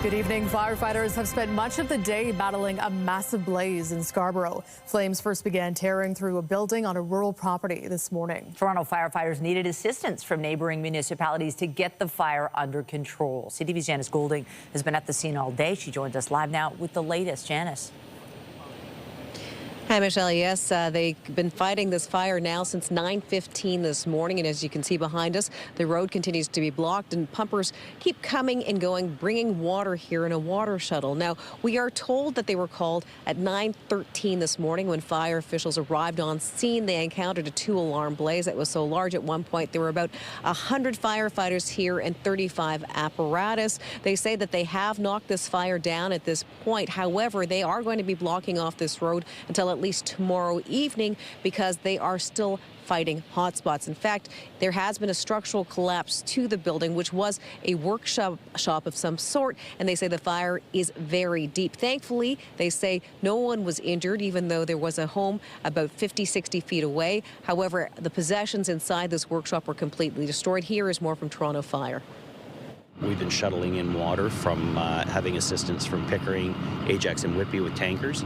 Good evening. Firefighters have spent much of the day battling a massive blaze in Scarborough. Flames first began tearing through a building on a rural property this morning. Toronto firefighters needed assistance from neighboring municipalities to get the fire under control. CTV's Janice Goulding has been at the scene all day. She joins us live now with the latest. Janice. Hi, Michelle. Yes, they've been fighting this fire now since 9:15 this morning. And as you can see behind us, the road continues to be blocked and pumpers keep coming and going, bringing water here in a water shuttle. Now, we are told that they were called at 9:13 this morning. When fire officials arrived on scene, they encountered a 2-alarm blaze that was so large at one point there were about 100 firefighters here and 35 apparatus. They say that they have knocked this fire down at this point. However, they are going to be blocking off this road until at least tomorrow evening because they are still fighting hotspots. In fact, there has been a structural collapse to the building, which was a workshop of some sort, and they say the fire is very deep. Thankfully, they say no one was injured, even though there was a home about 50-60 feet away. However, the possessions inside this workshop were completely destroyed. Here is more from Toronto Fire. We've been shuttling in water from having assistance from Pickering, Ajax and Whitby with tankers.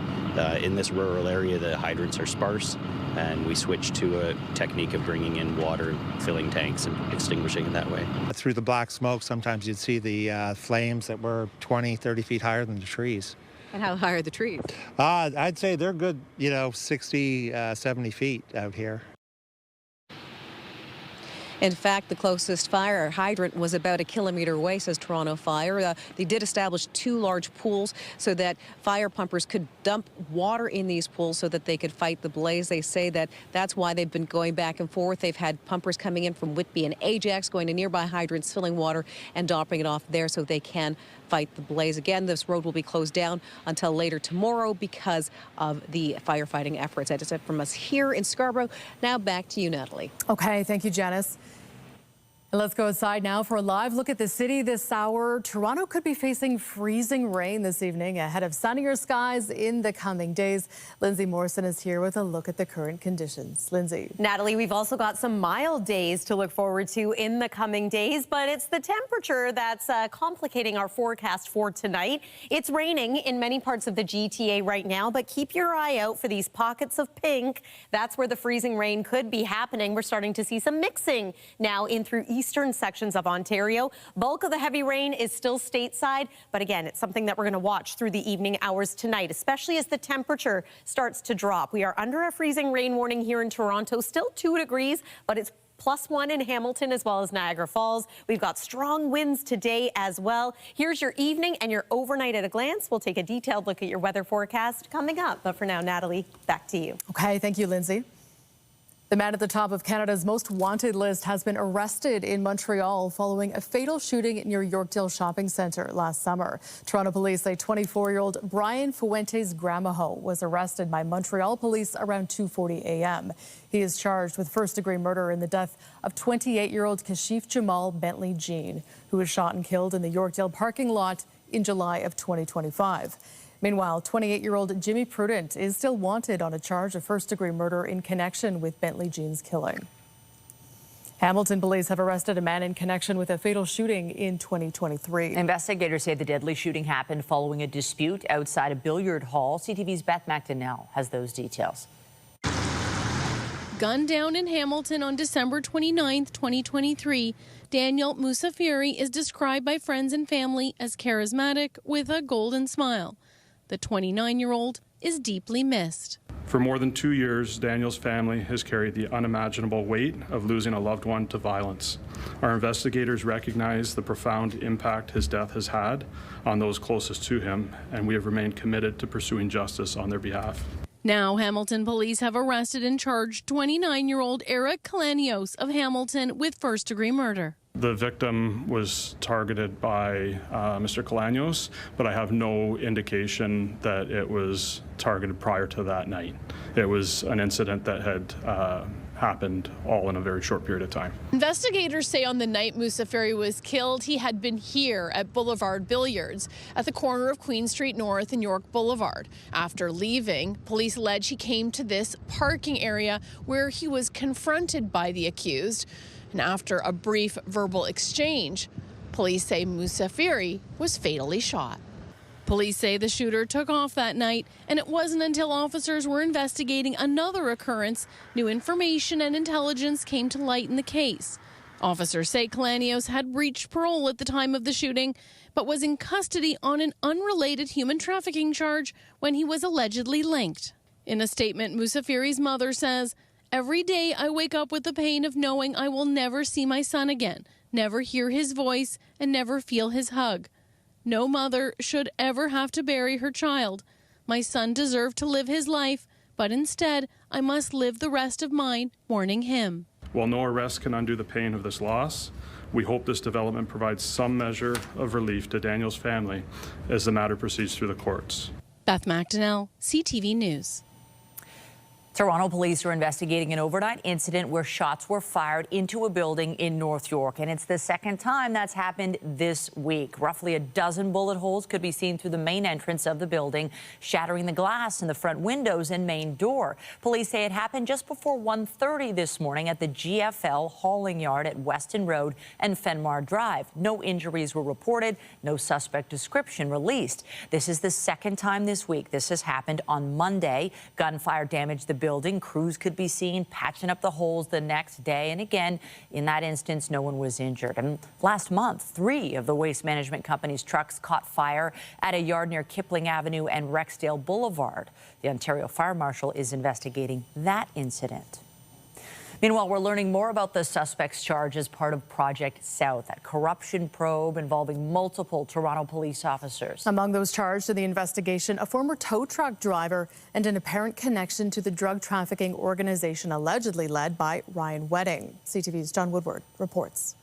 In this rural area, the hydrants are sparse, and we switched to a technique of bringing in water, filling tanks and extinguishing it that way. Through the black smoke, sometimes you'd see the flames that were 20, 30 feet higher than the trees. And how high are the trees? I'd say they're good, 60, 70 feet out here. In fact, the closest fire hydrant was about 1 kilometer away, says Toronto Fire. They did establish 2 large pools so that fire pumpers could dump water in these pools so that they could fight the blaze. They say that that's why they've been going back and forth. They've had pumpers coming in from Whitby and Ajax, going to nearby hydrants, filling water and dropping it off there so they can fight the blaze. Again, this road will be closed down until later tomorrow because of the firefighting efforts. That's it from us here in Scarborough. Now back to you, Natalie. Okay, thank you, Janice. And let's go outside now for a live look at the city this hour. Toronto could be facing freezing rain this evening ahead of sunnier skies in the coming days. Lindsay Morrison is here with a look at the current conditions. Lindsay. Natalie, we've also got some mild days to look forward to in the coming days, but it's the temperature that's complicating our forecast for tonight. It's raining in many parts of the GTA right now, but keep your eye out for these pockets of pink. That's where the freezing rain could be happening. We're starting to see some mixing now in through eastern sections of Ontario. Bulk of the heavy rain is still stateside, but again, it's something that we're going to watch through the evening hours tonight, especially as the temperature starts to drop. We are under a freezing rain warning here in Toronto, still 2 degrees, but it's +1 in Hamilton as well as Niagara Falls. We've got strong winds today as well. Here's your evening and your overnight at a glance. We'll take a detailed look at your weather forecast coming up. But for now, Natalie, back to you. Okay, thank you, Lindsay. The man at the top of Canada's most wanted list has been arrested in Montreal following a fatal shooting near Yorkdale Shopping Centre last summer. Toronto police say 24-year-old Brian Fuentes-Gramajo was arrested by Montreal police around 2:40 a.m. He is charged with first-degree murder in the death of 28-year-old Kashif Jamal Bentley Jean, who was shot and killed in the Yorkdale parking lot in July of 2025. Meanwhile, 28-year-old Jimmy Prudent is still wanted on a charge of first-degree murder in connection with Bentley Jean's killing. Hamilton police have arrested a man in connection with a fatal shooting in 2023. Investigators say the deadly shooting happened following a dispute outside a billiard hall. CTV's Beth McDonnell has those details. Gunned down in Hamilton on December 29, 2023, Daniel Musafiri is described by friends and family as charismatic with a golden smile. The 29-year-old is deeply missed. For more than 2 years, Daniel's family has carried the unimaginable weight of losing a loved one to violence. Our investigators recognize the profound impact his death has had on those closest to him, and we have remained committed to pursuing justice on their behalf. Now, Hamilton police have arrested and charged 29-year-old Eric Kalanios of Hamilton with first-degree murder. The victim was targeted by Mr. Kalanios, but I have no indication that it was targeted prior to that night. It was an incident that had happened all in a very short period of time. Investigators say on the night Musafiri was killed, he had been here at Boulevard Billiards at the corner of Queen Street North and York Boulevard. After leaving, police allege he came to this parking area where he was confronted by the accused. And after a brief verbal exchange, Police say Musafiri was fatally shot. Police say the shooter took off that night, and it wasn't until officers were investigating another occurrence new information and intelligence came to light in the case. Officers say Kalanios had breached parole at the time of the shooting, but was in custody on an unrelated human trafficking charge when he was allegedly linked. In a statement, Musafiri's mother says, "Every day I wake up with the pain of knowing I will never see my son again, never hear his voice, and never feel his hug. No mother should ever have to bury her child. My son deserved to live his life, but instead I must live the rest of mine mourning him." While no arrest can undo the pain of this loss, we hope this development provides some measure of relief to Daniel's family as the matter proceeds through the courts. Beth McDonnell, CTV News. Toronto police are investigating an overnight incident where shots were fired into a building in North York, and it's the second time that's happened this week. Roughly a dozen bullet holes could be seen through the main entrance of the building, shattering the glass in the front windows and main door. Police say it happened just before 1:30 this morning at the GFL hauling yard at Weston Road and Fenmar Drive. No injuries were reported, no suspect description released. This is the second time this week this has happened. On Monday, gunfire damaged the building. Crews could be seen patching up the holes the next day. And again, in that instance, no one was injured. And last month, 3 of the Waste Management Company's trucks caught fire at a yard near Kipling Avenue and Rexdale Boulevard. The Ontario Fire Marshal is investigating that incident. Meanwhile, we're learning more about the suspect's charge as part of Project South, a corruption probe involving multiple Toronto police officers. Among those charged in the investigation, a former tow truck driver and an apparent connection to the drug trafficking organization allegedly led by Ryan Wedding. CTV's John Woodward reports.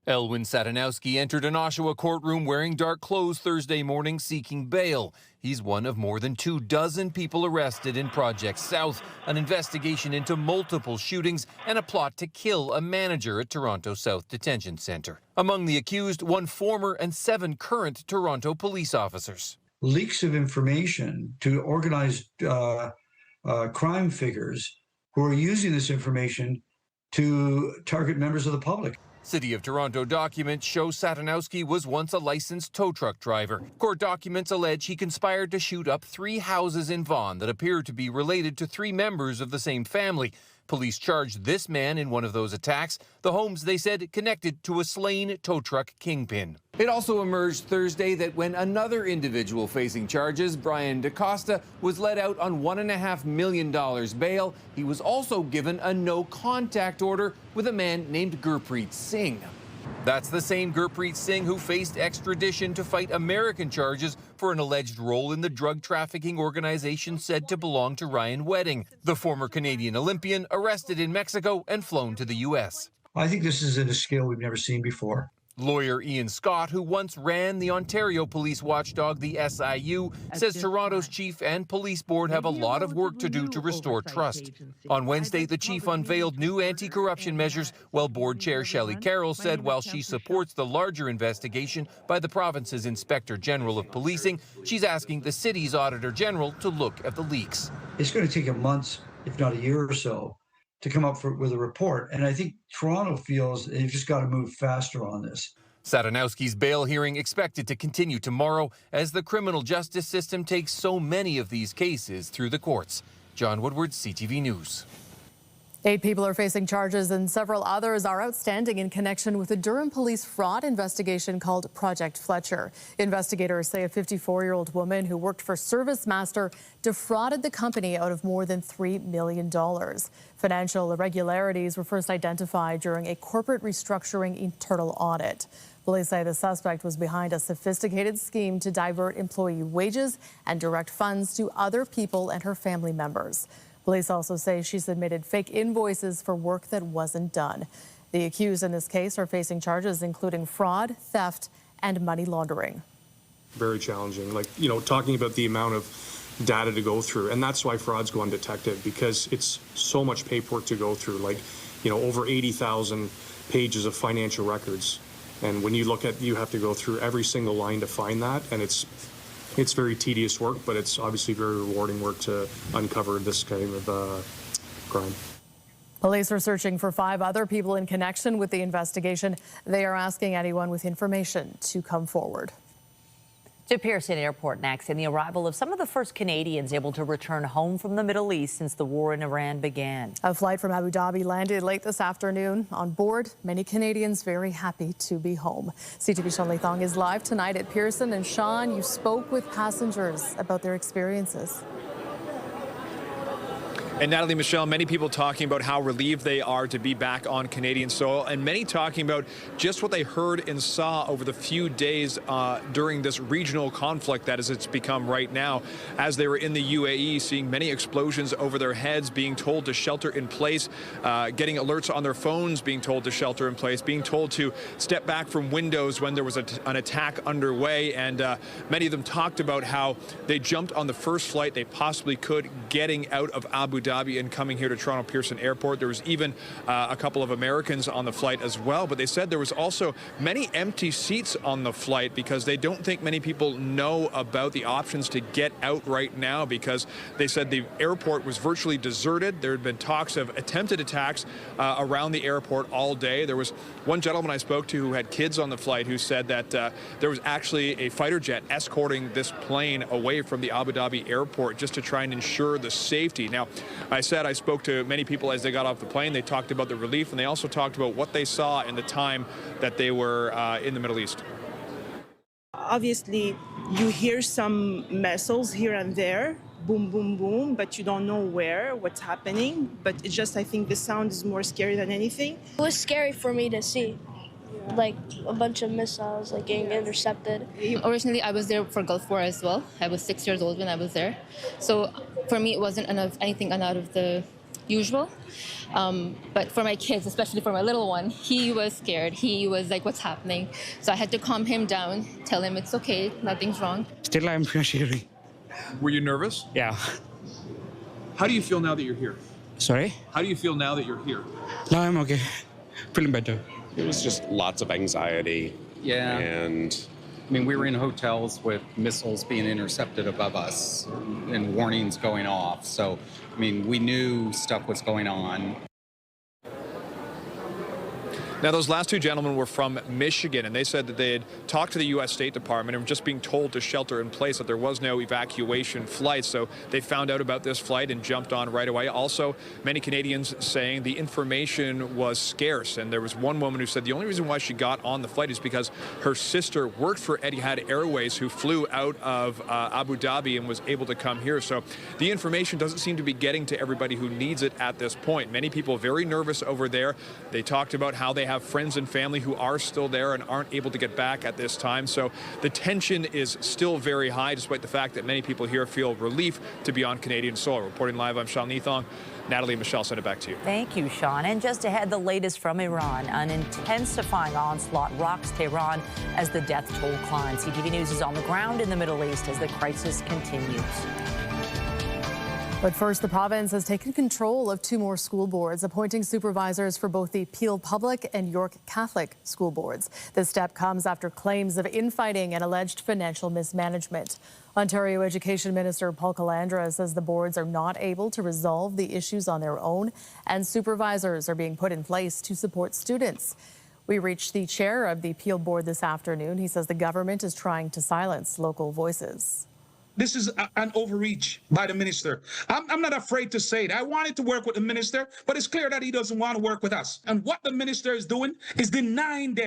Elwin Satanowski entered an Oshawa courtroom wearing dark clothes Thursday morning seeking bail. He's one of more than 24 people arrested in Project South, an investigation into multiple shootings and a plot to kill a manager at Toronto South Detention Centre. Among the accused, 1 former and 7 current Toronto police officers. Leaks of information to organized crime figures who are using this information to target members of the public. City of Toronto documents show Satanowski was once a licensed tow truck driver. Court documents allege he conspired to shoot up 3 houses in Vaughan that appear to be related to 3 members of the same family. Police charged this man in one of those attacks, the homes they said connected to a slain tow truck kingpin. It also emerged Thursday that when another individual facing charges, Brian DaCosta, was let out on $1.5 million bail, he was also given a no-contact order with a man named Gurpreet Singh. That's the same Gurpreet Singh who faced extradition to fight American charges for an alleged role in the drug trafficking organization said to belong to Ryan Wedding, the former Canadian Olympian arrested in Mexico and flown to the U.S. I think this is at a scale we've never seen before. Lawyer Ian Scott, who once ran the Ontario police watchdog, the SIU, says Toronto's chief and police board have a lot of work to do to restore trust. On Wednesday, the chief unveiled new anti-corruption measures, while board chair Shelley Carroll said while she supports the larger investigation by the province's Inspector General of Policing, she's asking the city's Auditor General to look at the leaks. It's going to take a month, if not a year or so, to come up with a report. And I think Toronto feels they've just got to move faster on this. Satanowski's bail hearing expected to continue tomorrow as the criminal justice system takes so many of these cases through the courts. John Woodward, CTV News. 8 people are facing charges and several others are outstanding in connection with a Durham police fraud investigation called Project Fletcher. Investigators say a 54-year-old woman who worked for ServiceMaster defrauded the company out of more than $3 million. Financial irregularities were first identified during a corporate restructuring internal audit. Police say the suspect was behind a sophisticated scheme to divert employee wages and direct funds to other people and her family members. Police also say she submitted fake invoices for work that wasn't done. The accused in this case are facing charges including fraud, theft, and money laundering. Very challenging, talking about the amount of data to go through. And that's why fraud's go undetected, because it's so much paperwork to go through, over 80,000 pages of financial records. And when you look at, you have to go through every single line to find that. And it's very tedious work, but it's obviously very rewarding work to uncover this kind of crime. Police are searching for 5 other people in connection with the investigation. They are asking anyone with information to come forward. To Pearson Airport next, and the arrival of some of the first Canadians able to return home from the Middle East since the war in Iran began. A flight from Abu Dhabi landed late this afternoon. On board, many Canadians very happy to be home. CTV Sean Thong is live tonight at Pearson. And Sean, you spoke with passengers about their experiences. And Natalie, Michelle, many people talking about how relieved they are to be back on Canadian soil, and many talking about just what they heard and saw over the few days during this regional conflict that as it's become right now, as they were in the UAE, seeing many explosions over their heads, being told to shelter in place, getting alerts on their phones, being told to shelter in place, being told to step back from windows when there was an attack underway. And many of them talked about how they jumped on the first flight they possibly could, getting out of Abu Dhabi and coming here to Toronto Pearson Airport. There was even a couple of Americans on the flight as well, but they said there was also many empty seats on the flight because they don't think many people know about the options to get out right now, because they said the airport was virtually deserted. There had been talks of attempted attacks around the airport all day. There was one gentleman I spoke to who had kids on the flight who said that there was actually a fighter jet escorting this plane away from the Abu Dhabi airport just to try and ensure the safety. Now, I spoke to many people as they got off the plane. They talked about the relief, and they also talked about what they saw in the time that they were in the Middle East. Obviously, you hear some missiles here and there, boom, boom, boom, but you don't know what's happening. But it's just, I think the sound is more scary than anything. It was scary for me to see, like a bunch of missiles like getting intercepted. Originally, I was there for Gulf War as well. I was 6 years old when I was there. So for me, it wasn't anything out of the usual. But for my kids, especially for my little one, he was scared. He was like, what's happening? So I had to calm him down, tell him it's okay, nothing's wrong. Still, I'm scary. Were you nervous? Yeah. How do you feel now that you're here? Sorry? How do you feel now that you're here? No, I'm okay. Feeling better. It was just lots of anxiety. Yeah. And I mean, we were in hotels with missiles being intercepted above us and warnings going off. So, I mean, we knew stuff was going on. Now, those last 2 gentlemen were from Michigan, and they said that they had talked to the U.S. State Department and were just being told to shelter in place, that there was no evacuation flight. So they found out about this flight and jumped on right away. Also, many Canadians saying the information was scarce. And there was one woman who said the only reason why she got on the flight is because her sister worked for Etihad Airways, who flew out of Abu Dhabi and was able to come here. So the information doesn't seem to be getting to everybody who needs it at this point. Many people very nervous over there. They talked about how they have friends and family who are still there and aren't able to get back at this time. So the tension is still very high, despite the fact that many people here feel relief to be on Canadian soil. Reporting live, I'm Sean Thong. Natalie and Michelle, send it back to you. Thank you, Sean. And just ahead, the latest from Iran. An intensifying onslaught rocks Tehran as the death toll climbs. CTV News is on the ground in the Middle East as the crisis continues. But first, the province has taken control of 2 more school boards, appointing supervisors for both the Peel Public and York Catholic school boards. This step comes after claims of infighting and alleged financial mismanagement. Ontario Education Minister Paul Calandra says the boards are not able to resolve the issues on their own, and supervisors are being put in place to support students. We reached the chair of the Peel board this afternoon. He says the government is trying to silence local voices. This is an overreach by the minister. I'm not afraid to say it. I wanted to work with the minister, but it's clear that he doesn't want to work with us. And what the minister is doing is denying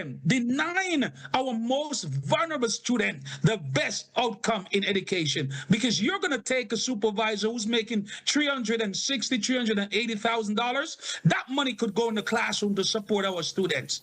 our most vulnerable student the best outcome in education. Because you're going to take a supervisor who's making $380,000, $380,000. That money could go in the classroom to support our students.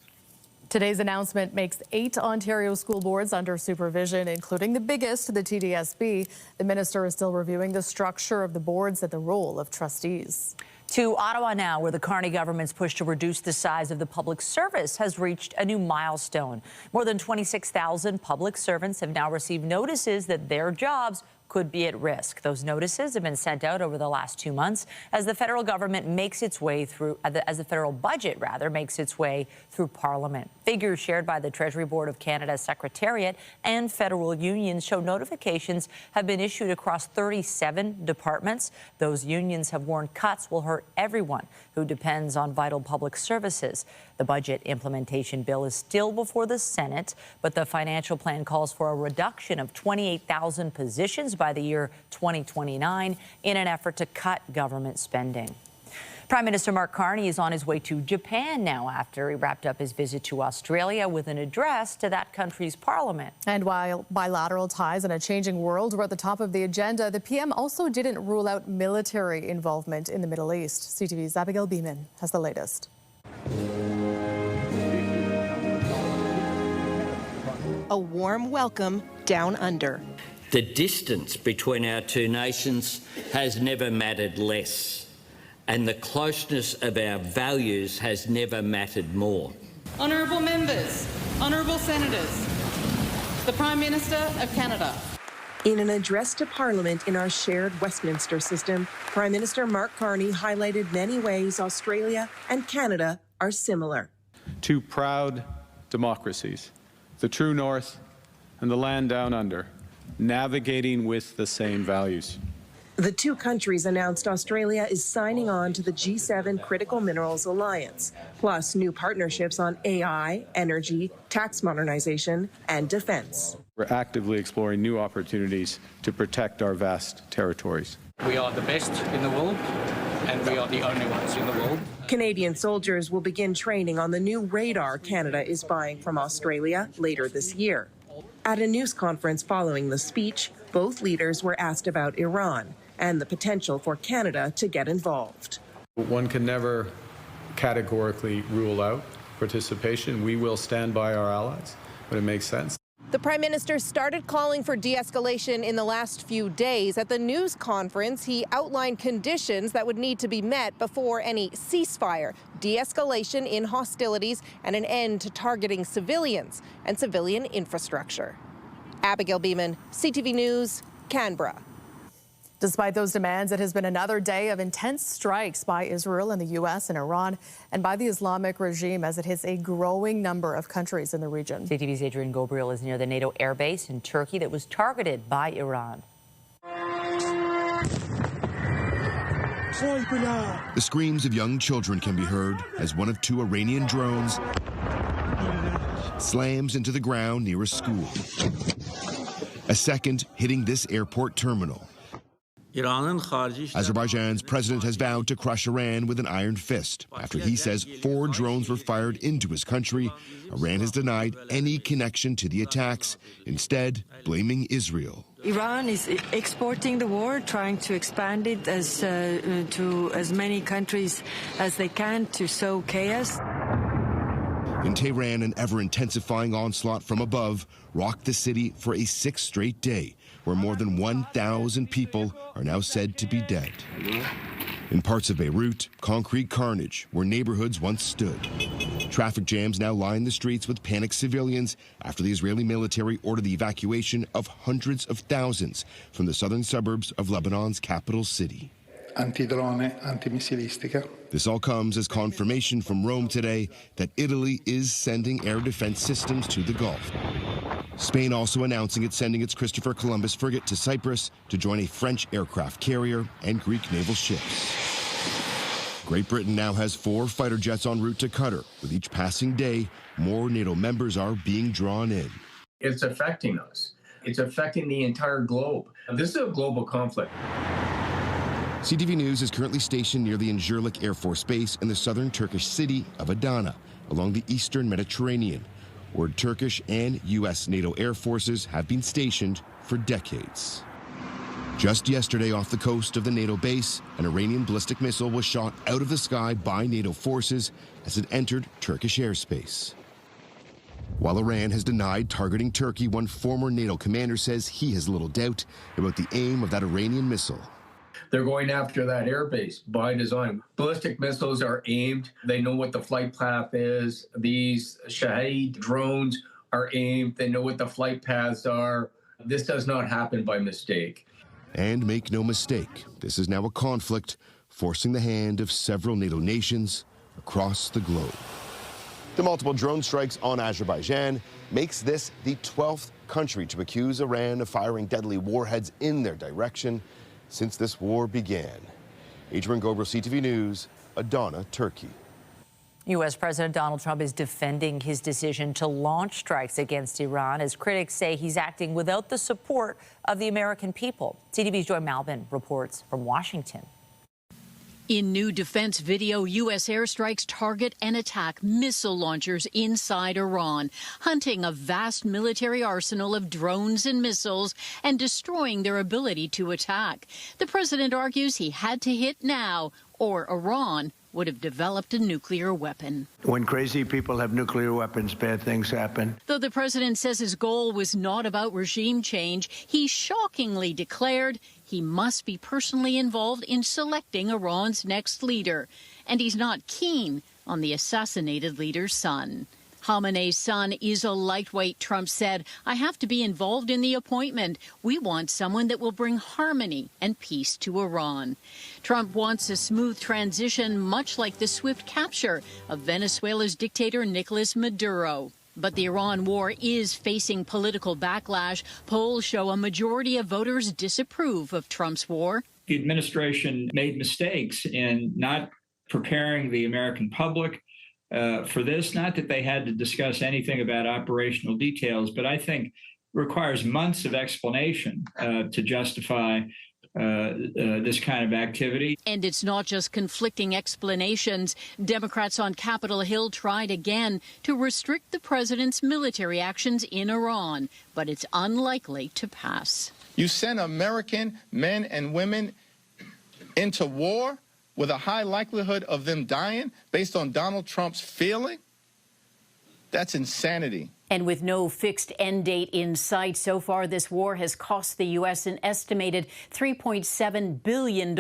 Today's announcement makes 8 Ontario school boards under supervision, including the biggest, the TDSB. The minister is still reviewing the structure of the boards and the role of trustees. To Ottawa now, where the Carney government's push to reduce the size of the public service has reached a new milestone. More than 26,000 public servants have now received notices that their jobs could be at risk. Those notices have been sent out over the last 2 months as the federal government makes its way through, as the federal budget rather makes its way through Parliament. Figures shared by the Treasury Board of Canada's Secretariat and federal unions show notifications have been issued across 37 departments. Those unions have warned cuts will hurt everyone who depends on vital public services. The budget implementation bill is still before the Senate, but the financial plan calls for a reduction of 28,000 positions by the year 2029 in an effort to cut government spending. Prime Minister Mark Carney is on his way to Japan now after he wrapped up his visit to Australia with an address to that country's parliament. And while bilateral ties in a changing world were at the top of the agenda, the PM also didn't rule out military involvement in the Middle East. CTV's Abigail Beeman has the latest. A warm welcome down under. The distance between our two nations has never mattered less, and the closeness of our values has never mattered more. Honourable members, honourable senators, the Prime Minister of Canada. In an address to Parliament in our shared Westminster system, Prime Minister Mark Carney highlighted many ways Australia and Canada are similar. Two proud democracies, the true north and the land down under, navigating with the same values. The two countries announced Australia is signing on to the G7 Critical Minerals Alliance, plus new partnerships on AI, energy, tax modernization, and defense. We're actively exploring new opportunities to protect our vast territories. We are the best in the world, and we are the only ones in the world. Canadian soldiers will begin training on the new radar Canada is buying from Australia later this year. At a news conference following the speech, both leaders were asked about Iran and the potential for Canada to get involved. One can never categorically rule out participation. We will stand by our allies when it makes sense. The Prime Minister started calling for de-escalation in the last few days. At the news conference, he outlined conditions that would need to be met before any ceasefire, de-escalation in hostilities, and an end to targeting civilians and civilian infrastructure. Abigail Beeman, CTV News, Canberra. Despite those demands, it has been another day of intense strikes by Israel and the U.S. and Iran and by the Islamic regime as it hits a growing number of countries in the region. CTV's Adrian Gobriel is near the NATO airbase in Turkey that was targeted by Iran. The screams of young children can be heard as one of two Iranian drones slams into the ground near a school. A second hitting this airport terminal. Azerbaijan's president has vowed to crush Iran with an iron fist after he says 4 drones were fired into his country. Iran has denied any connection to the attacks, instead blaming Israel. Iran is exporting the war, trying to expand it to as many countries as they can to sow chaos. In Tehran, an ever-intensifying onslaught from above rocked the city for a 6th straight day, where more than 1,000 people are now said to be dead. In parts of Beirut, concrete carnage where neighborhoods once stood. Traffic jams now line the streets with panicked civilians after the Israeli military ordered the evacuation of hundreds of thousands from the southern suburbs of Lebanon's capital city. This all comes as confirmation from Rome today that Italy is sending air defense systems to the Gulf. Spain also announcing it's sending its Christopher Columbus frigate to Cyprus to join a French aircraft carrier and Greek naval ships. Great Britain now has 4 fighter jets en route to Qatar. With each passing day, more NATO members are being drawn in. It's affecting us. It's affecting the entire globe. This is a global conflict. CTV News is currently stationed near the Incirlik Air Force Base in the southern Turkish city of Adana, along the eastern Mediterranean, where Turkish and U.S. NATO air forces have been stationed for decades. Just yesterday off the coast of the NATO base, an Iranian ballistic missile was shot out of the sky by NATO forces as it entered Turkish airspace. While Iran has denied targeting Turkey, one former NATO commander says he has little doubt about the aim of that Iranian missile. They're going after that airbase by design. Ballistic missiles are aimed. They know what the flight path is. These Shahed drones are aimed. They know what the flight paths are. This does not happen by mistake. And make no mistake, this is now a conflict forcing the hand of several NATO nations across the globe. The multiple drone strikes on Azerbaijan makes this the 12th country to accuse Iran of firing deadly warheads in their direction since this war began. Adrian Gobro, CTV News, Adana, Turkey. U.S. President Donald Trump is defending his decision to launch strikes against Iran as critics say he's acting without the support of the American people. CTV's Joy Malbin reports from Washington. In new defense video, U.S. airstrikes target and attack missile launchers inside Iran, hunting a vast military arsenal of drones and missiles and destroying their ability to attack. The president argues he had to hit now, or Iran would have developed a nuclear weapon. When crazy people have nuclear weapons, bad things happen. Though the president says his goal was not about regime change, he shockingly declared he must be personally involved in selecting Iran's next leader. And he's not keen on the assassinated leader's son. Khamenei's son is a lightweight, Trump said. I have to be involved in the appointment. We want someone that will bring harmony and peace to Iran. Trump wants a smooth transition, much like the swift capture of Venezuela's dictator Nicolas Maduro. But the Iran war is facing political backlash. Polls show a majority of voters disapprove of Trump's war. The administration made mistakes in not preparing the American public for this. Not that they had to discuss anything about operational details, but I think requires months of explanation to justify this kind of activity. And it's not just conflicting explanations. Democrats on Capitol Hill tried again to restrict the president's military actions in Iran, but it's unlikely to pass. You send American men and women into war with a high likelihood of them dying based on Donald Trump's feeling? That's insanity. And with no fixed end date in sight, so far this war has cost the U.S. an estimated $3.7 billion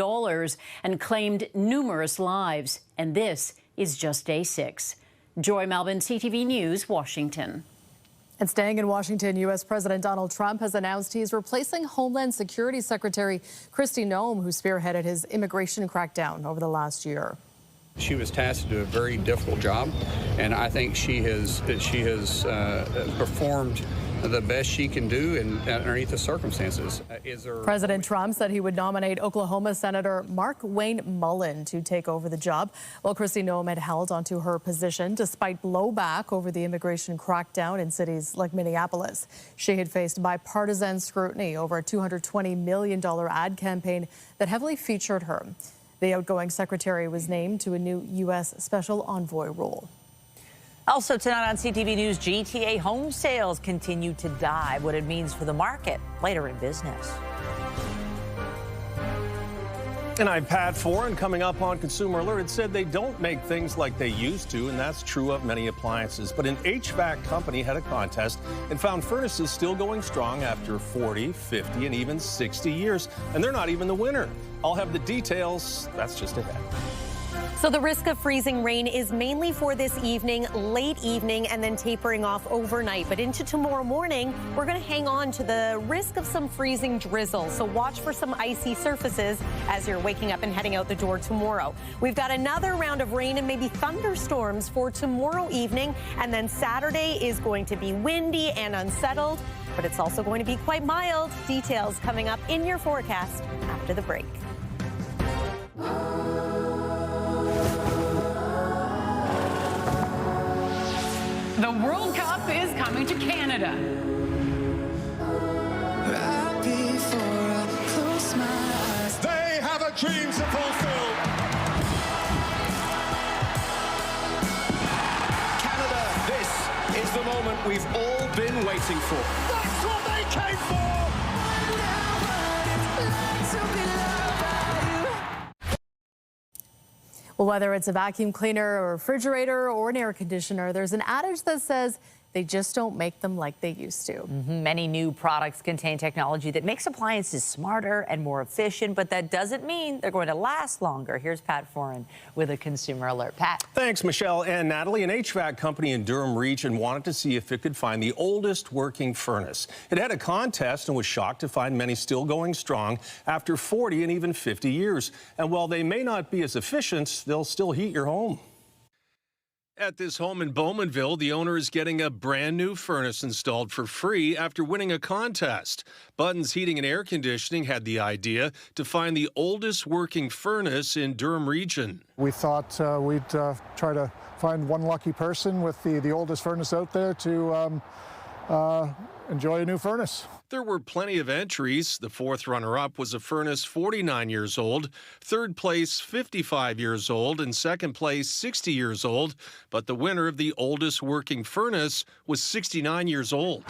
and claimed numerous lives. And this is just day 6. Joy Malbin, CTV News, Washington. And staying in Washington, U.S. President Donald Trump has announced he's replacing Homeland Security Secretary Kristi Noem, who spearheaded his immigration crackdown over the last year. She was tasked to do a very difficult job, and I think she has performed the best she can do underneath the circumstances. President Trump said he would nominate Oklahoma Senator Markwayne Mullin to take over the job, while Kristi Noem had held onto her position despite blowback over the immigration crackdown in cities like Minneapolis. She had faced bipartisan scrutiny over a $220 million ad campaign that heavily featured her. The outgoing secretary was named to a new U.S. Special Envoy role. Also tonight on CTV News, GTA home sales continue to dive. What it means for the market later in business. And I'm Pat Foran. Coming up on Consumer Alert, it said they don't make things like they used to, and that's true of many appliances. But an HVAC company had a contest and found furnaces still going strong after 40, 50, and even 60 years. And they're not even the winner. I'll have the details. That's just ahead. So the risk of freezing rain is mainly for this evening, late evening, and then tapering off overnight. But into tomorrow morning, we're going to hang on to the risk of some freezing drizzle. So watch for some icy surfaces as you're waking up and heading out the door tomorrow. We've got another round of rain and maybe thunderstorms for tomorrow evening. And then Saturday is going to be windy and unsettled, but it's also going to be quite mild. Details coming up in your forecast after the break. The World Cup is coming to Canada. Right before I close my eyes, they have a dream to fulfill. Canada, this is the moment we've all been waiting for. That's what they came for! Well, whether it's a vacuum cleaner or refrigerator or an air conditioner, there's an adage that says they just don't make them like they used to. Many new products contain technology that makes appliances smarter and more efficient, but that doesn't mean they're going to last longer. Here's Pat Foran with a consumer alert. Pat. Thanks, Michelle and Natalie. An HVAC company in Durham region wanted to see if it could find the oldest working furnace. It had a contest and was shocked to find many still going strong after 40 and even 50 years. And while they may not be as efficient, they'll still heat your home. At this home in Bowmanville, the owner is getting a brand new furnace installed for free after winning a contest. Buttons Heating and Air Conditioning had the idea to find the oldest working furnace in Durham region. We thought we'd try to find one lucky person with the oldest furnace out there to enjoy a new furnace. There were plenty of entries. The fourth runner-up was a furnace 49 years old, third place 55 years old, and second place 60 years old. But the winner of the oldest working furnace was 69 years old.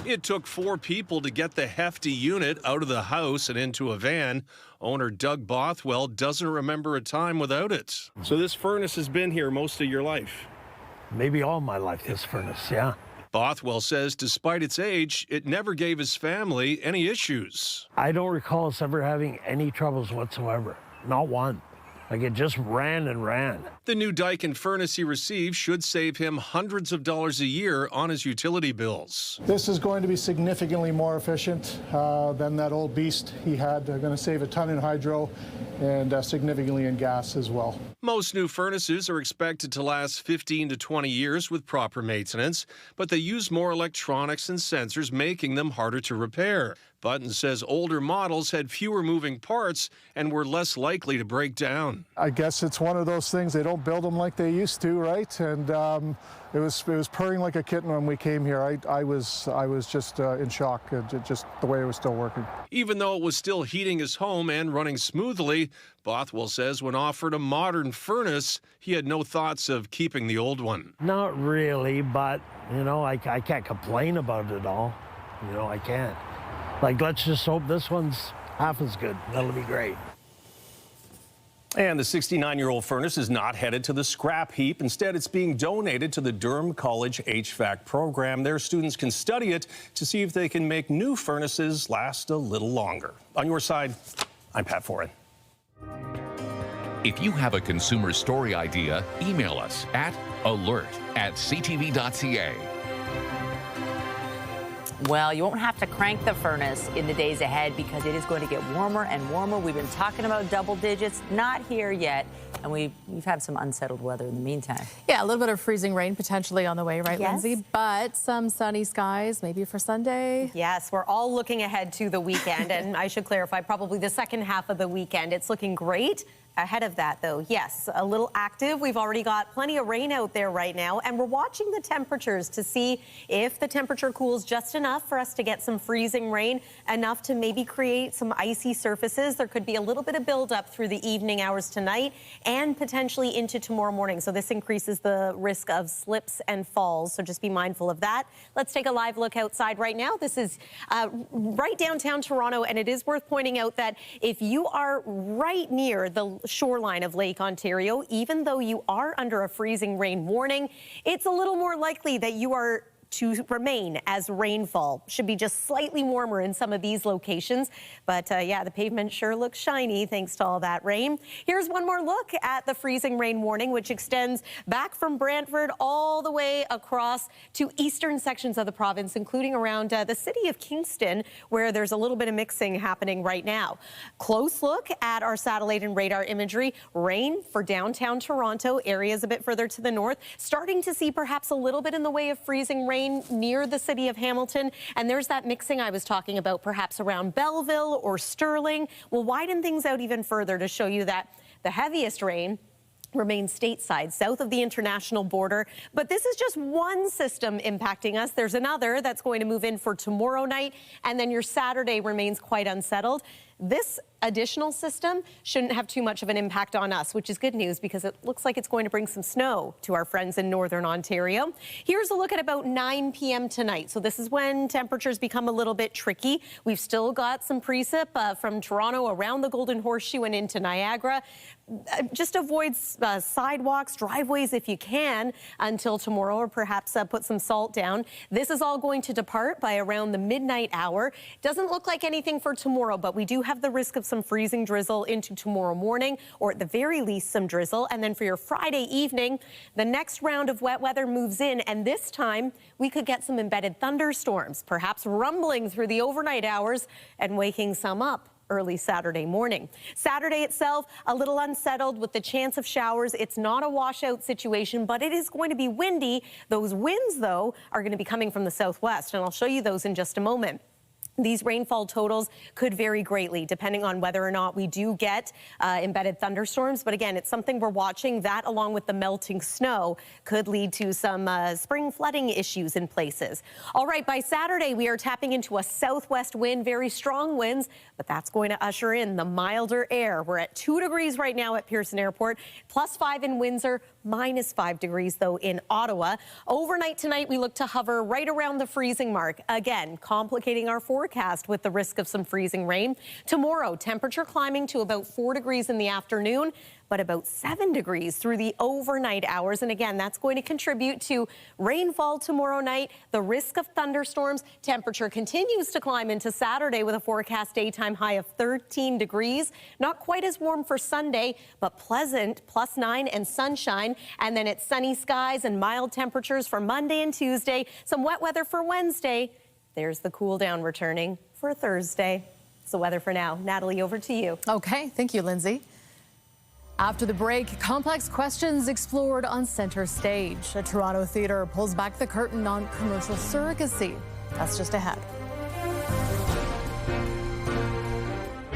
It took 4 people to get the hefty unit out of the house and into a van. Owner Doug Bothwell doesn't remember a time without it. So this furnace has been here most of your life? Maybe all my life, this furnace, yeah. Bothwell says despite its age, it never gave his family any issues. I don't recall us ever having any troubles whatsoever. Not one. Like, it just ran and ran. The new Daikin furnace he received should save him hundreds of dollars a year on his utility bills. This is going to be significantly more efficient than that old beast he had. They're going to save a ton in hydro and significantly in gas as well. Most new furnaces are expected to last 15 to 20 years with proper maintenance, but they use more electronics and sensors, making them harder to repair. Button says older models had fewer moving parts and were less likely to break down. I guess it's one of those things, they don't build them like they used to, right? And it was purring like a kitten when we came here. I was just in shock, just the way it was still working. Even though it was still heating his home and running smoothly, Bothwell says when offered a modern furnace, he had no thoughts of keeping the old one. Not really, but, you know, I can't complain about it all. You know, I can't. Like, let's just hope this one's half as good. That'll be great. And the 69-year-old furnace is not headed to the scrap heap. Instead, it's being donated to the Durham College HVAC program. Their students can study it to see if they can make new furnaces last a little longer. On your side, I'm Pat Foran. If you have a consumer story idea, email us at alert@ctv.ca. Well, you won't have to crank the furnace in the days ahead because it is going to get warmer and warmer. We've been talking about double digits, not here yet. And we've had some unsettled weather in the meantime. Yeah, a little bit of freezing rain potentially on the way, right, Yes. Lindsay? But some sunny skies maybe for Sunday. Yes, we're all looking ahead to the weekend. And I should clarify, probably the second half of the weekend. It's looking great. Ahead of that, though, yes, a little active. We've already got plenty of rain out there right now, and we're watching the temperatures to see if the temperature cools just enough for us to get some freezing rain, enough to maybe create some icy surfaces. There could be a little bit of buildup through the evening hours tonight and potentially into tomorrow morning. So this increases the risk of slips and falls, so just be mindful of that. Let's take a live look outside right now. This is right downtown Toronto, and it is worth pointing out that if you are right near the shoreline of Lake Ontario, even though you are under a freezing rain warning, it's a little more likely that you are to remain as rainfall. Should be just slightly warmer in some of these locations. But yeah, the pavement sure looks shiny thanks to all that rain. Here's one more look at the freezing rain warning, which extends back from Brantford all the way across to eastern sections of the province, including around the city of Kingston, where there's a little bit of mixing happening right now. Close look at our satellite and radar imagery. Rain for downtown Toronto, areas a bit further to the north. Starting to see perhaps a little bit in the way of freezing rain near the city of Hamilton. And there's that mixing I was talking about, perhaps around Belleville or Sterling. We'll widen things out even further to show you that the heaviest rain remains stateside, south of the international border. But this is just one system impacting us. There's another that's going to move in for tomorrow night, and then your Saturday remains quite unsettled. This additional system shouldn't have too much of an impact on us, which is good news because it looks like it's going to bring some snow to our friends in northern Ontario. Here's a look at about 9 p.m. tonight. So this is when temperatures become a little bit tricky. We've still got some precip from Toronto around the Golden Horseshoe and into Niagara. Just avoid sidewalks, driveways if you can until tomorrow, or perhaps put some salt down. This is all going to depart by around the midnight hour. Doesn't look like anything for tomorrow, but we do have the risk of some freezing drizzle into tomorrow morning, or at the very least some drizzle. And then for your Friday evening, the next round of wet weather moves in, and this time we could get some embedded thunderstorms, perhaps rumbling through the overnight hours and waking some up early Saturday morning. Saturday itself, a little unsettled with the chance of showers. It's not a washout situation, but it is going to be windy. Those winds, though, are going to be coming from the southwest, and I'll show you those in just a moment. These rainfall totals could vary greatly depending on whether or not we do get embedded thunderstorms. But again, it's something we're watching. That, along with the melting snow, could lead to some spring flooding issues in places. All right, by Saturday, we are tapping into a southwest wind, very strong winds, but that's going to usher in the milder air. We're at 2 degrees right now at Pearson Airport, +5 in Windsor, -5 degrees, though, in Ottawa. Overnight tonight, we look to hover right around the freezing mark. Again, complicating our forecast with the risk of some freezing rain. Tomorrow, temperature climbing to about 4 degrees in the afternoon, but about 7 degrees through the overnight hours. And again, that's going to contribute to rainfall tomorrow night, the risk of thunderstorms. Temperature continues to climb into Saturday with a forecast daytime high of 13 degrees. Not quite as warm for Sunday, but pleasant, +9 and sunshine. And then it's sunny skies and mild temperatures for Monday and Tuesday. Some wet weather for Wednesday. There's the cool down returning for Thursday. It's the weather for now. Natalie, over to you. Okay, thank you, Lindsay. After the break, complex questions explored on center stage. A Toronto theater pulls back the curtain on commercial surrogacy. That's just ahead.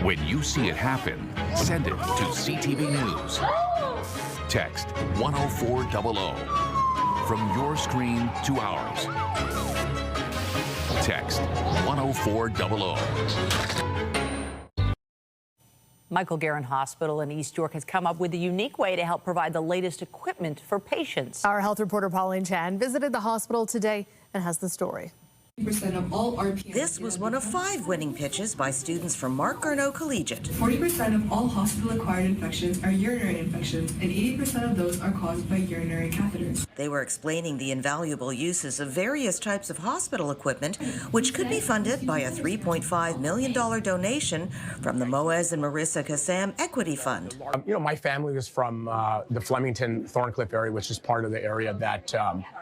When you see it happen, send it to CTV News. Text 10400 from your screen to ours. Text 10400. Michael Garron Hospital in East York has come up with a unique way to help provide the latest equipment for patients. Our health reporter Pauline Chan visited the hospital today and has the story. Of all RPM. This was one of 5 winning pitches by students from Mark Garneau Collegiate. 40% of all hospital-acquired infections are urinary infections, and 80% of those are caused by urinary catheters. They were explaining the invaluable uses of various types of hospital equipment, which could be funded by a $3.5 million donation from the Moaz and Marissa Kassam Equity Fund. My family was from the Flemington, Thorncliffe area, which is part of the area that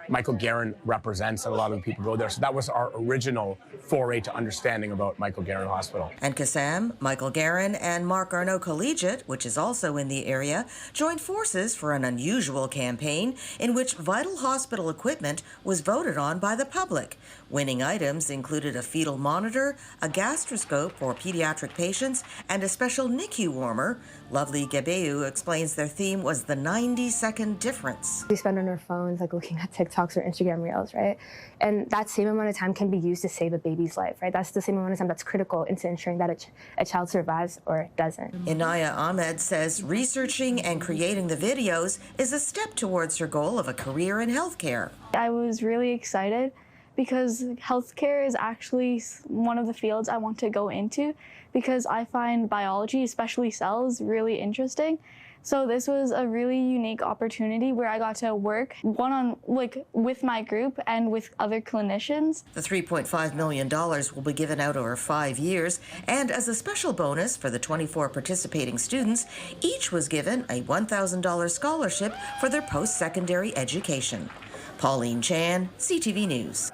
Michael Garron represents, and a lot of the people go there. So that was our original foray to understanding about Michael Garron Hospital. And Kassam, Michael Garron, and Mark Garneau Collegiate, which is also in the area, joined forces for an unusual campaign in which vital hospital equipment was voted on by the public. Winning items included a fetal monitor, a gastroscope for pediatric patients, and a special NICU warmer. Lovely Gebeu explains their theme was the 90-second difference. We spend on our phones like looking at TikToks or Instagram Reels, right? And that same amount of time can be used to save a baby's life, right? That's the same amount of time that's critical into ensuring that a child survives or doesn't. Inaya Ahmed says researching and creating the videos is a step towards her goal of a career in healthcare. I was really excited because healthcare is actually one of the fields I want to go into because I find biology, especially cells, really interesting. So this was a really unique opportunity where I got to work with my group and with other clinicians. The $3.5 million will be given out over 5 years, and as a special bonus for the 24 participating students, each was given a $1,000 scholarship for their post-secondary education. Pauline Chan, CTV News.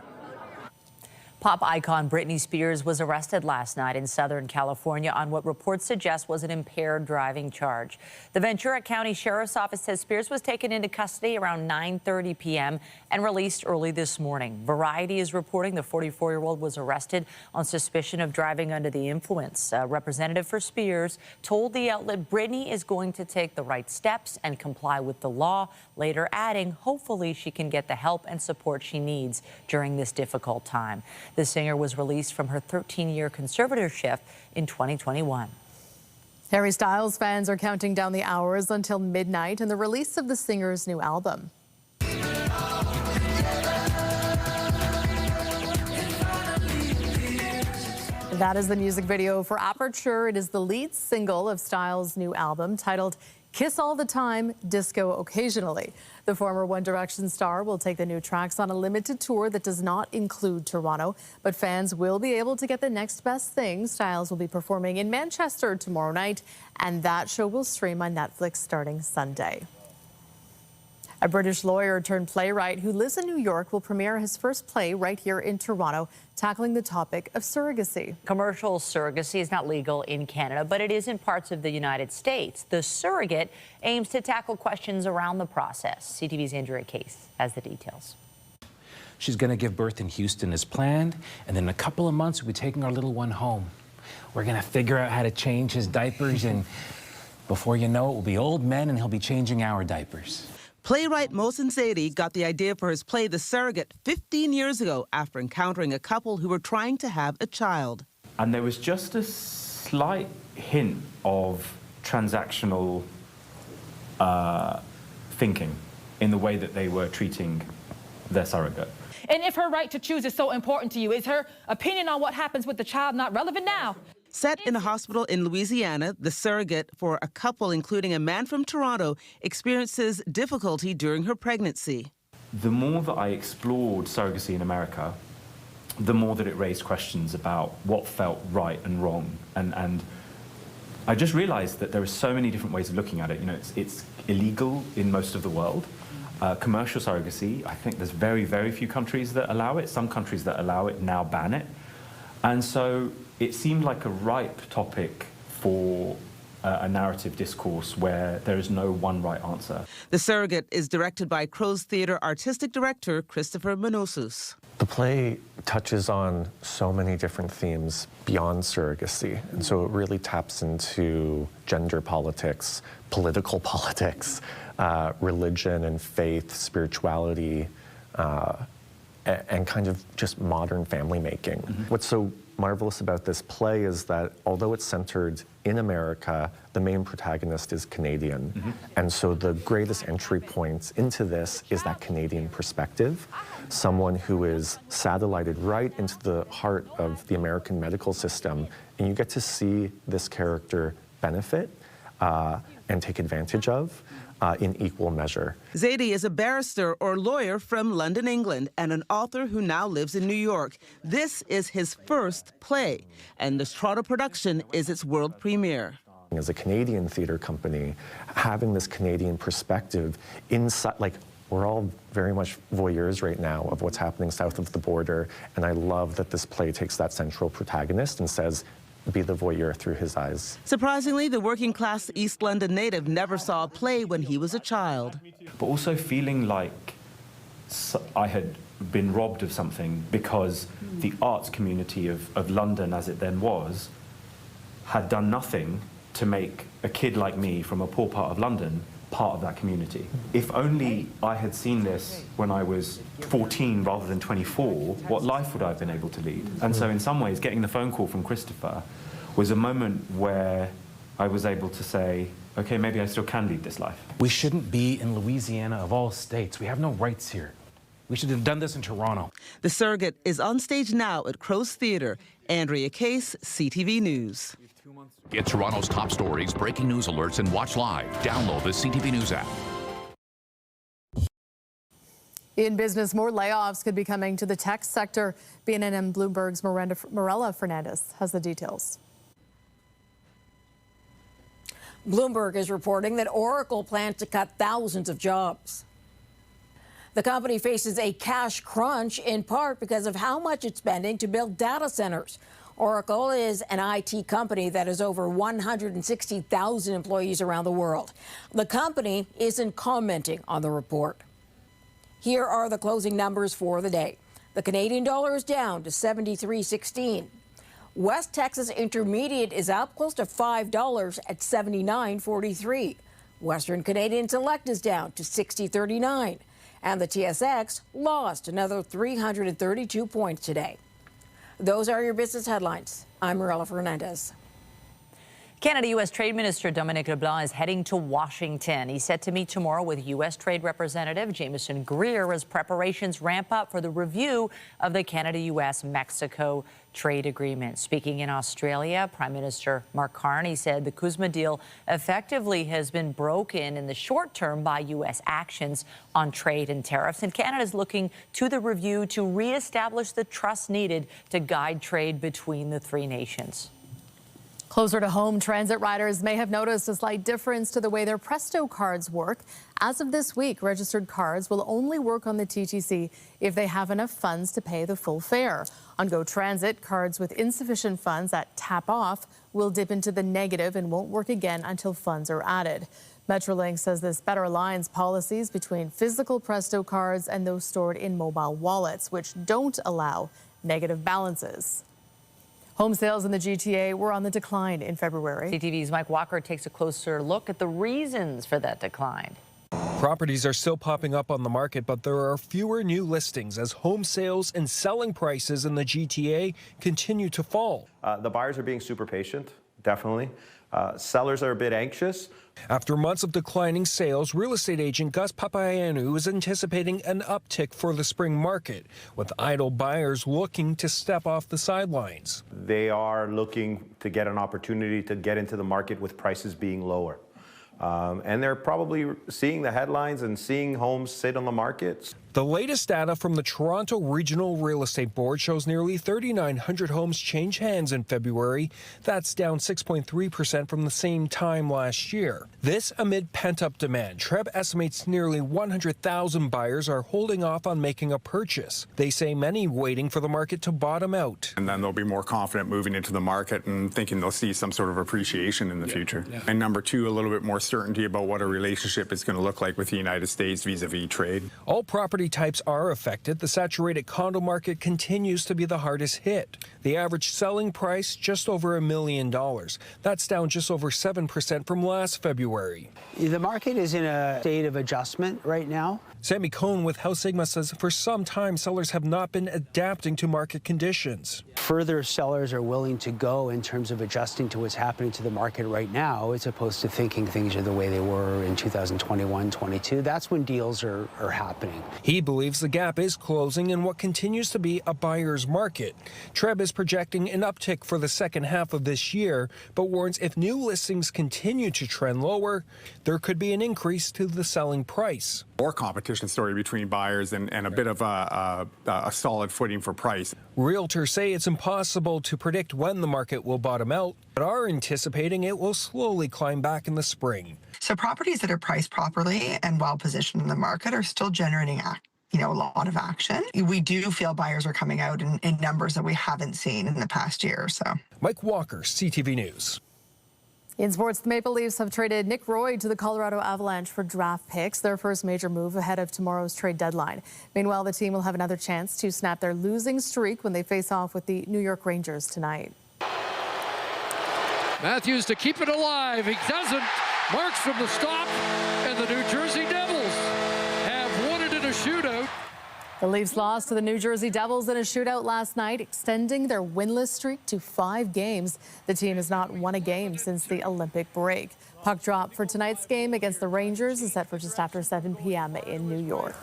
Pop icon Britney Spears was arrested last night in Southern California on what reports suggest was an impaired driving charge. The Ventura County Sheriff's Office says Spears was taken into custody around 9:30 p.m. and released early this morning. Variety is reporting the 44-year-old was arrested on suspicion of driving under the influence. A representative for Spears told the outlet Britney is going to take the right steps and comply with the law, later adding hopefully she can get the help and support she needs during this difficult time. The singer was released from her 13-year conservatorship in 2021. Harry Styles fans are counting down the hours until midnight and the release of the singer's new album. That is the music video for Aperture. It is the lead single of Styles' new album titled Kiss All the Time, Disco Occasionally. The former One Direction star will take the new tracks on a limited tour that does not include Toronto, but fans will be able to get the next best thing. Styles will be performing in Manchester tomorrow night, and that show will stream on Netflix starting Sunday. A British lawyer turned playwright who lives in New York will premiere his first play right here in Toronto, tackling the topic of surrogacy. Commercial surrogacy is not legal in Canada, but it is in parts of the United States. The Surrogate aims to tackle questions around the process. CTV's Andrea Case has the details. She's going to give birth in Houston as planned, and then in a couple of months we'll be taking our little one home. We're going to figure out how to change his diapers, and before you know it, we'll be old men and he'll be changing our diapers. Playwright Mohsen Zaidi got the idea for his play The Surrogate 15 years ago after encountering a couple who were trying to have a child. And there was just a slight hint of transactional thinking in the way that they were treating their surrogate. And if her right to choose is so important to you, is her opinion on what happens with the child not relevant now? Set in a hospital in Louisiana, The Surrogate for a couple, including a man from Toronto, experiences difficulty during her pregnancy. The more that I explored surrogacy in America, the more that it raised questions about what felt right and wrong. And I just realized that there are so many different ways of looking at it. You know, it's illegal in most of the world. Commercial surrogacy, I think there's very, very few countries that allow it. Some countries that allow it now ban it. And so it seemed like a ripe topic for a narrative discourse where there is no one right answer. The Surrogate is directed by Crow's Theatre artistic director Christopher Manosus. The play touches on so many different themes beyond surrogacy, and so it really taps into gender politics, political politics, religion and faith, spirituality, and kind of just modern family making. What's so marvelous about this play is that although it's centered in America, the main protagonist is Canadian. And so the greatest entry point into this is that Canadian perspective, someone who is satellited right into the heart of the American medical system, and you get to see this character benefit and take advantage of in equal measure. Zaidi is a barrister or lawyer from London, England, and an author who now lives in New York. This is his first play, and the Toronto production is its world premiere. As a Canadian theatre company, having this Canadian perspective inside, like, we're all very much voyeurs right now of what's happening south of the border, and I love that this play takes that central protagonist and says, be the voyeur through his eyes. Surprisingly, the working-class East London native never saw a play when he was a child. But also feeling like I had been robbed of something because the arts community of London, as it then was, had done nothing to make a kid like me from a poor part of London part of that community. If only I had seen this when I was 14 rather than 24, what life would I have been able to lead? And so in some ways, getting the phone call from Christopher was a moment where I was able to say, okay, maybe I still can lead this life. We shouldn't be in Louisiana of all states. We have no rights here. We should have done this in Toronto. The Surrogate is on stage now at Crow's Theatre. Andrea Case, CTV News. Get Toronto's top stories, breaking news alerts, and watch live. Download the CTV News app. In business, more layoffs could be coming to the tech sector. BNN and Bloomberg's Mirella Fernandez has the details. Bloomberg is reporting that Oracle plans to cut thousands of jobs. The company faces a cash crunch in part because of how much it's spending to build data centers. Oracle is an IT company that has over 160,000 employees around the world. The company isn't commenting on the report. Here are the closing numbers for the day. The Canadian dollar is down to 73.16. West Texas Intermediate is up close to $5 at 79.43. Western Canadian Select is down to 60.39. And the TSX lost another 332 points today. Those are your business headlines. I'm Marilla Fernandez. Canada-U.S. Trade Minister Dominic LeBlanc is heading to Washington. He's set to meet tomorrow with U.S. Trade Representative Jameson Greer as preparations ramp up for the review of the Canada-U.S.-Mexico trade agreement. Speaking in Australia, Prime Minister Mark Carney said the CUSMA deal effectively has been broken in the short term by U.S. actions on trade and tariffs, and Canada is looking to the review to reestablish the trust needed to guide trade between the three nations. Closer to home, transit riders may have noticed a slight difference to the way their Presto cards work. As of this week, registered cards will only work on the TTC if they have enough funds to pay the full fare. On Go Transit, cards with insufficient funds at tap off will dip into the negative and won't work again until funds are added. Metrolink says this better aligns policies between physical Presto cards and those stored in mobile wallets, which don't allow negative balances. Home sales in the GTA were on the decline in February. CTV's Mike Walker takes a closer look at the reasons for that decline. Properties are still popping up on the market, but there are fewer new listings as home sales and selling prices in the GTA continue to fall. The buyers are being super patient, definitely. Sellers are a bit anxious. After months of declining sales, real estate agent Gus Papayannou is anticipating an uptick for the spring market, with idle buyers looking to step off the sidelines. They are looking to get an opportunity to get into the market with prices being lower. And they're probably seeing the headlines and seeing homes sit on the market. The latest data from the Toronto Regional Real Estate Board shows nearly 3,900 homes change hands in February. That's down 6.3% from the same time last year. This amid pent-up demand. TREB estimates nearly 100,000 buyers are holding off on making a purchase. They say many waiting for the market to bottom out. And then they'll be more confident moving into the market and thinking they'll see some sort of appreciation in the future. And number two, a little bit more certainty about what a relationship is going to look like with the United States vis-a-vis trade. All property types are affected. The saturated condo market continues to be the hardest hit. The average selling price just over $1 million. That's down just over 7% from last February. The market is in a state of adjustment right now. Sammy Cohn with House Sigma says for some time sellers have not been adapting to market conditions. Further sellers are willing to go in terms of adjusting to what's happening to the market right now, as opposed to thinking things are the way they were in 2021-22. That's when deals are happening. He believes the gap is closing in what continues to be a buyer's market. TREB is projecting an uptick for the second half of this year, but warns if new listings continue to trend lower, there could be an increase to the selling price. More competition story between buyers and a bit of a solid footing for price. Realtors say it's impossible to predict when the market will bottom out, but are anticipating it will slowly climb back in the spring. So properties that are priced properly and well positioned in the market are still generating a lot of action. We do feel buyers are coming out in numbers that we haven't seen in the past year or so. Mike Walker, CTV News. In sports, the Maple Leafs have traded Nick Roy to the Colorado Avalanche for draft picks, their first major move ahead of tomorrow's trade deadline. Meanwhile, the team will have another chance to snap their losing streak when they face off with the New York Rangers tonight. Matthews to keep it alive. He doesn't. Marks from the stop, and the New Jersey Devils have won it in a shootout. The Leafs lost to the New Jersey Devils in a shootout last night, extending their winless streak to 5 games. The team has not won a game since the Olympic break. Puck drop for tonight's game against the Rangers is set for just after 7 p.m. in New York.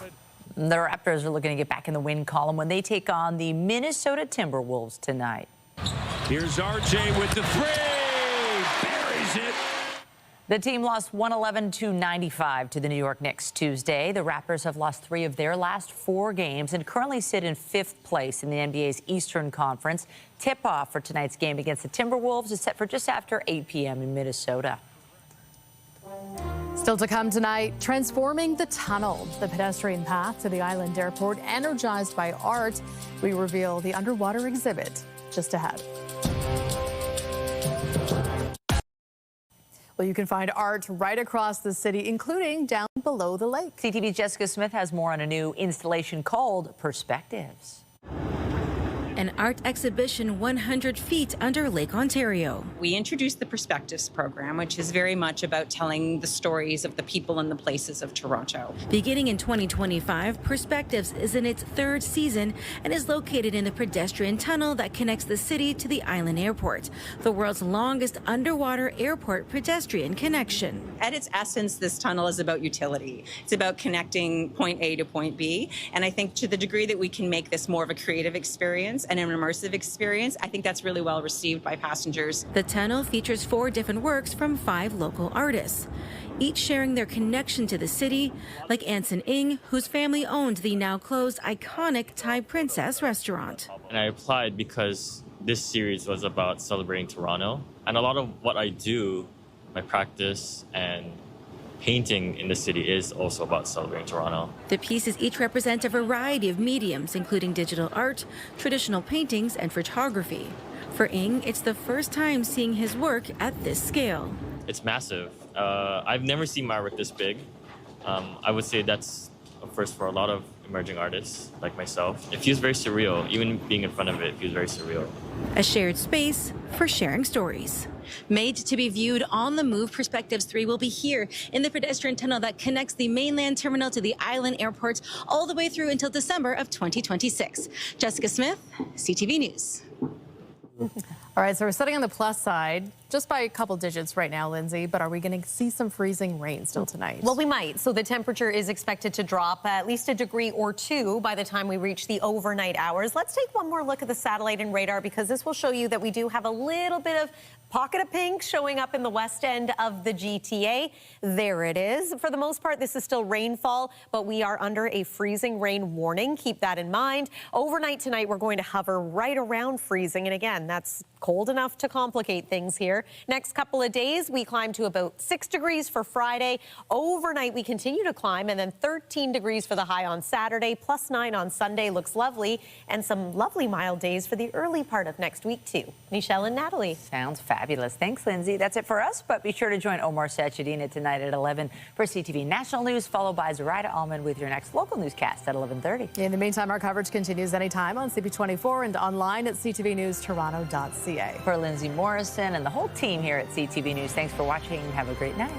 The Raptors are looking to get back in the win column when they take on the Minnesota Timberwolves tonight. Here's RJ with the three. Buries it. The team lost 111-95 to the New York Knicks Tuesday. The Raptors have lost 3 of their last 4 games and currently sit in 5th place in the NBA's Eastern Conference. Tip-off for tonight's game against the Timberwolves is set for just after 8 p.m. in Minnesota. Still to come tonight, transforming the tunnel, the pedestrian path to the island airport, energized by art. We reveal the underwater exhibit just ahead. Well, you can find art right across the city, including down below the lake. CTV's Jessica Smith has more on a new installation called Perspectives. an art exhibition 100 feet under Lake Ontario. We introduced the Perspectives program, which is very much about telling the stories of the people and the places of Toronto. Beginning in 2025, Perspectives is in its 3rd season and is located in the pedestrian tunnel that connects the city to the Island Airport, the world's longest underwater airport pedestrian connection. At its essence, this tunnel is about utility. It's about connecting point A to point B. And I think to the degree that we can make this more of a creative experience and an immersive experience, I think that's really well received by passengers. The tunnel features 4 different works from 5 local artists, each sharing their connection to the city, like Anson Ng, whose family owned the now closed iconic Thai Princess restaurant. And I applied because this series was about celebrating Toronto. And a lot of what I do, my practice and painting in the city, is also about celebrating Toronto. The pieces each represent a variety of mediums, including digital art, traditional paintings, and photography. For Ng, it's the first time seeing his work at this scale. It's massive. I've never seen my work this big. I would say that's a first for a lot of emerging artists like myself. It feels very surreal. Even being in front of it feels very surreal. A shared space for sharing stories. Made to be viewed on the move, Perspectives 3 will be here in the pedestrian tunnel that connects the mainland terminal to the Island Airport all the way through until December of 2026. Jessica Smith, CTV News. All right, so we're sitting on the plus side just by a couple digits right now, Lindsay, but are we going to see some freezing rain still tonight? Well, we might. So the temperature is expected to drop at least a degree or 2 by the time we reach the overnight hours. Let's take one more look at the satellite and radar, because this will show you that we do have a little bit of pocket of pink showing up in the west end of the GTA. There it is. For the most part, this is still rainfall, but we are under a freezing rain warning. Keep that in mind. Overnight tonight, we're going to hover right around freezing. And again, that's cold enough to complicate things here. Next couple of days, we climb to about 6 degrees for Friday. Overnight, we continue to climb, and then 13 degrees for the high on Saturday, plus 9 on Sunday. Looks lovely, and some lovely mild days for the early part of next week, too. Michelle and Natalie. Sounds fabulous. Thanks, Lindsay. That's it for us, but be sure to join Omar Sachedina tonight at 11 for CTV National News, followed by Zoraida Almond with your next local newscast at 11:30. In the meantime, our coverage continues anytime on CP24 and online at ctvnewstoronto.ca. For Lindsay Morrison and the whole team here at CTV News, thanks for watching. Have a great night.